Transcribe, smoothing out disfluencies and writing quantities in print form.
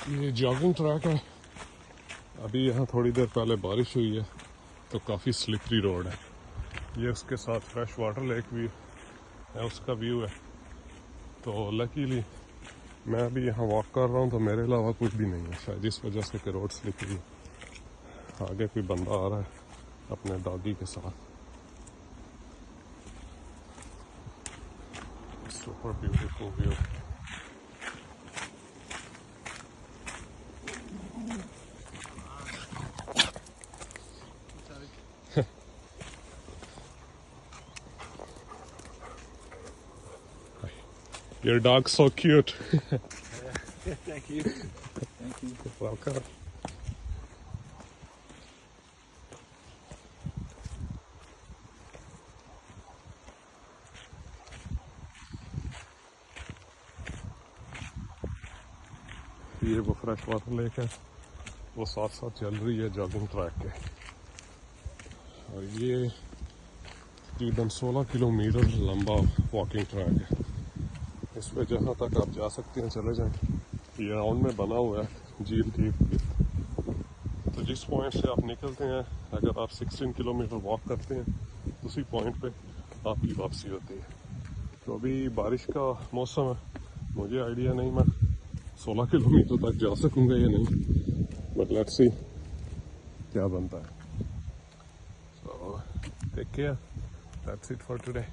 ये jogging track है। अभी यहाँ थोड़ी देर पहले बारिश हुई है तो काफ़ी स्लिपरी रोड है। ये उसके साथ फ्रेश वाटर लेक भी है, उसका व्यू है। तो लकीली मैं अभी यहाँ वॉक कर रहा हूँ तो मेरे अलावा कुछ भी नहीं है, शायद इस वजह से कि रोड स्लिपरी है। आगे कोई बंदा आ रहा है अपने डॉगी के साथ। Super beautiful view. Your dog's so cute. Thank you. Thank you. Welcome. ये वो फ्रेश वाटर लेक है, वो साथ साथ चल रही है जॉगिंग ट्रैक के। और ये तकरीबन 16 किलोमीटर लंबा वॉकिंग ट्रैक है। इस पे जहाँ तक आप जा सकते हैं चले जाएं। ये राउंड में बना हुआ है झील के इर्द-गिर्द। तो जिस पॉइंट से आप निकलते हैं, अगर आप 16 किलोमीटर वॉक करते हैं उसी पॉइंट पे आपकी वापसी होती है। तो अभी बारिश का मौसम है, मुझे आइडिया नहीं मैं 16 किलोमीटर तक जा सकूंगा या नहीं, बट लेट्स सी क्या बनता है। So take care, that's it for today.